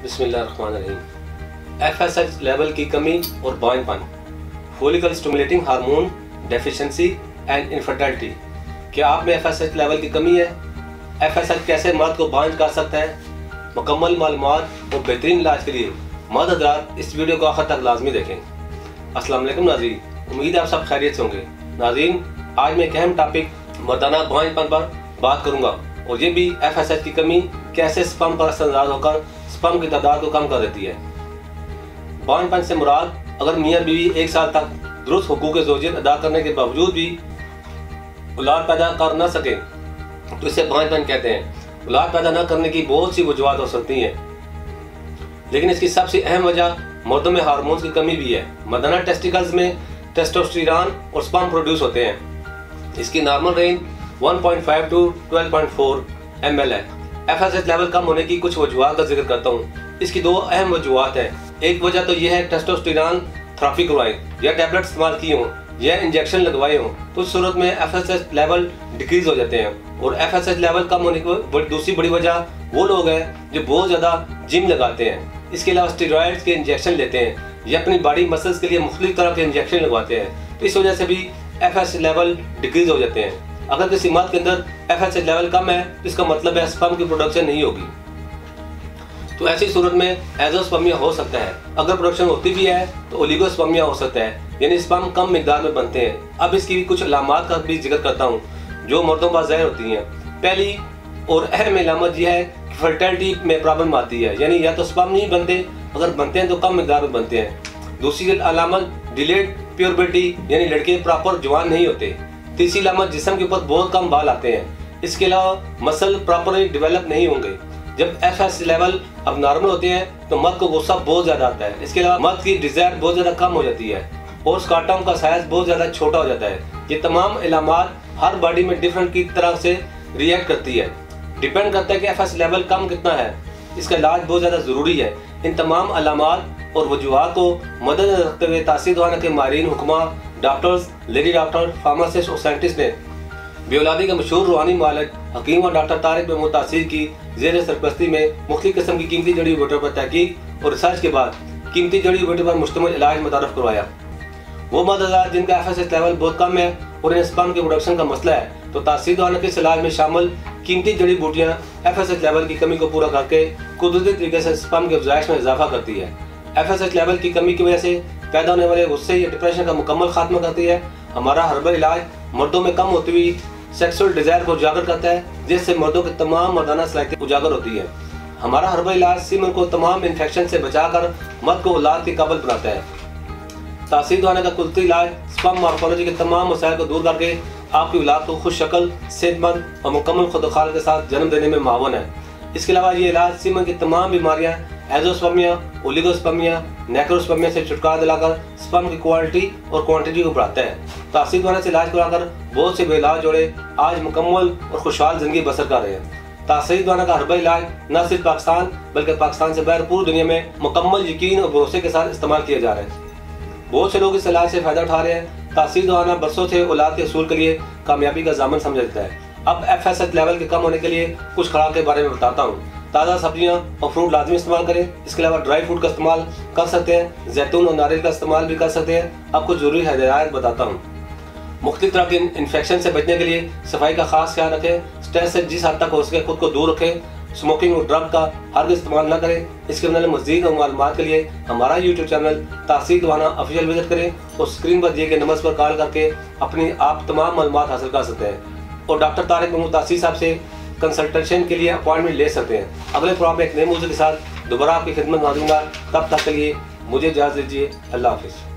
बिस्मिल्लाहिर्रहमानिर्रहीम। FSH level की कमी और बांझपन, follicle stimulating hormone deficiency and infertility. क्या आप में FSH लेवल की कमी है? FSH कैसे मर्द को बांझ कर सकता है? मुकम्मल मालूमात और बेहतरीन इलाज के लिए मर्द हज़रात इस वीडियो को आखिर तक लाजमी देखें। अस्सलाम वालेकुम नाज़रीन, उम्मीद है आप सब खैरियत से होंगे। नाज़रीन, आज मैं एक अहम टॉपिक मर्दाना बांझपन पर बात करूंगा और ये भी FSH की कमी कैसे स्पर्म पर असरअंदाज होकर स्पर्म की तादाद को कम कर देती है। बांझपन से मुराद अगर मियां बीवी एक साल तक दुरुस्त हुकूक ज़ौजियत अदा करने के बावजूद भी औलाद पैदा कर न सके तो इसे बांझपन कहते हैं। औलाद पैदा न करने की बहुत सी वजूहत हो सकती हैं, लेकिन इसकी सबसे अहम वजह मर्दों में हार्मोन्स की कमी भी है। मर्दाना टेस्टिकल्स में टेस्टोस्टेरोन और स्पर्म प्रोड्यूस होते हैं। इसकी नॉर्मल रेंज 1.5 to 12.4 ml है। FSH लेवल कम होने की कुछ वजूहत का जिक्र करता हूँ। इसकी दो अहम वजूहत हैं। एक वजह तो यह है टेस्टोस्टेरोन थेरेपी करवाएं या टैबलेट इस्तेमाल किए हों या इंजेक्शन लगवाए हों तो उस सूरत में FSH लेवल डिक्रीज हो जाते हैं। और FSH लेवल कम होने की दूसरी बड़ी वजह वो लोग हैं जो बहुत ज़्यादा जिम लगाते हैं, इसके अलावा स्टेरॉइड्स के इंजेक्शन लेते हैं या अपनी बॉडी मसल्स के लिए मुख्तलिफ तरह के इंजेक्शन लगवाते हैं, तो इस वजह से भी FSH लेवल डिक्रीज हो जाते हैं। अगर किसी मर्द के अंदर FSH लेवल कम है तो इसका मतलब है स्पर्म की प्रोडक्शन नहीं होगी, तो ऐसी सूरत में एजोस्पर्मिया हो सकता है। अगर प्रोडक्शन होती भी है तो ओलिगोस्पर्मिया हो सकता है, यानी स्पर्म कम मिकदार में बनते हैं। अब इसकी कुछ अलामात का भी जिक्र करता हूँ जो मर्दों पर ज़ाहिर होती हैं। पहली और अहम अलामत यह है कि फर्टिलिटी में प्रॉब्लम आती है, यानी या तो स्पर्म नहीं बनते, अगर बनते हैं तो कम मिकदार में बनते हैं। दूसरी अलामत डिलेड प्योरबिलिटी, यानी लड़के प्रॉपर जवान नहीं होते। तीसरी अलामत जिस्म के ऊपर बहुत कम बाल आते हैं। इसके अलावा मसल प्रॉपरली डेवलप नहीं होंगे। जब FSH लेवल अब नॉर्मल होते हैं तो मर्द को गुस्सा बहुत ज़्यादा आता है। इसके अलावा मर्द की डिज़ायर बहुत ज़्यादा कम हो जाती है और स्कार्टम का साइज बहुत ज़्यादा छोटा हो जाता है। ये तमाम अलामात हर बॉडी में डिफरेंट की तरह से रिएक्ट करती है। डिपेंड करता है कि FSH लेवल कम कितना है। इसका इलाज बहुत ज़्यादा ज़रूरी है। इन तमाम अलामात और वजूहात को मद्देनजर रखते हुए तासीर दवाना के माहिरीन हुक्मा, डॉक्टर्स, लेडी डॉक्टर, फार्मासिस्ट और साइंटिस्ट ने बेऔलादी के मशहूर रूहानी मालिक हकीम और डॉक्टर तारिक महमूद तासीर की ज़ेर सरपरस्ती में मुख्तलिफ किस्म की कीमती जड़ी बूटियों पर तहकीक और रिसर्च के बाद कीमती जड़ी बूटियों पर मुश्तमिल इलाज मुतारफ करवाया। वो मर्द जिनका FSH लेवल बहुत कम है और इन्हें स्पर्म के प्रोडक्शन का मसला है तो तासीर दवाना के इलाज में शामिल कीमती जड़ी बूटियाँ FSH लेवल की कमी को पूरा करके कुदरती तरीके से स्पर्म के अफजाइश में इजाफा करती है। FSH लेवल की कमी की वजह से पैदा होने वाले गुस्से या डिप्रेशन का मुकम्मल खात्मा करती है। हमारा हर्बल इलाज मर्दों में कम होती हुई सेक्सुअल डिजायर को उजागर करता है, जिससे मर्दों की तमाम मर्दाना सलाहियतें उजागर होती है। हमारा हर्बल इलाज सीमन को तमाम इन्फेक्शन से बचाकर मर्द को औलाद के काबिल बनाता है। तासीर दवाना का कुदरती इलाज स्पर्म मॉर्फोलॉजी के तमाम मसाइल को दूर करके आपकी औलाद को खुश शक्ल, सेहतमंद और मुकम्मल खुदखाल के साथ जन्म देने में मावन है। इसके अलावा ये इलाज सीमन की तमाम बीमारियाँ एजोस्पर्मिया, ओलिगोस्पर्मिया, नेक्रोस्पर्मिया से छुटकारा दिलाकर स्पर्म की क्वालिटी और क्वांटिटी को बढ़ाता है। तासीर दवाना से इलाज कराकर बहुत से बेइलाज जोड़े आज मुकम्मल और खुशहाल जिंदगी बसर कर रहे हैं। तासीर दवाना का हर्बल इलाज न सिर्फ पाकिस्तान बल्कि पाकिस्तान से बाहर पूरी दुनिया में मुकम्मल यकीन और भरोसे के साथ इस्तेमाल किया जा रहा है। बहुत से लोग इस इलाज से फ़ायदा उठा रहे हैं। तासीर दवाना बरसों से औलाद के असूल के लिए कामयाबी का ज़ामन समझा जाता है। अब FSH लेवल के कम होने के लिए कुछ खुराक के बारे में बताता हूँ। ताज़ा सब्जियां और फ्रूट लाजमी इस्तेमाल करें। इसके अलावा ड्राई फ्रूट का इस्तेमाल कर सकते हैं, जैतून और नारियल का इस्तेमाल भी कर सकते हैं। आपको जरूरी हिदायत बताता हूँ। मुख्तलिफ तरह के इन्फेक्शन से बचने के लिए सफाई का खास ख्याल रखें। स्ट्रेस से जिस हद तक हो सके खुद को दूर रखें। स्मोकिंग और ड्रग का हर इस्तेमाल न करें। इसके बदले मज़ीद और मालूमात के लिए हमारा YouTube चैनल तासीर दवाना ऑफिशियल विजिट करें और स्क्रीन पर दिए गए नंबर पर कॉल करके अपनी आप तमाम मालूमात हासिल कर सकते हैं और डॉक्टर तारिक महमूद तासीर साहब से कंसल्टेशन के लिए अपॉइंटमेंट ले सकते हैं। अगले प्रोग्राम में एक नए मौजूद के साथ दोबारा आपकी खिदमत में हाजिर होऊंगा। तब तक के लिए मुझे इजाज़त दीजिए। अल्लाह हाफिज़।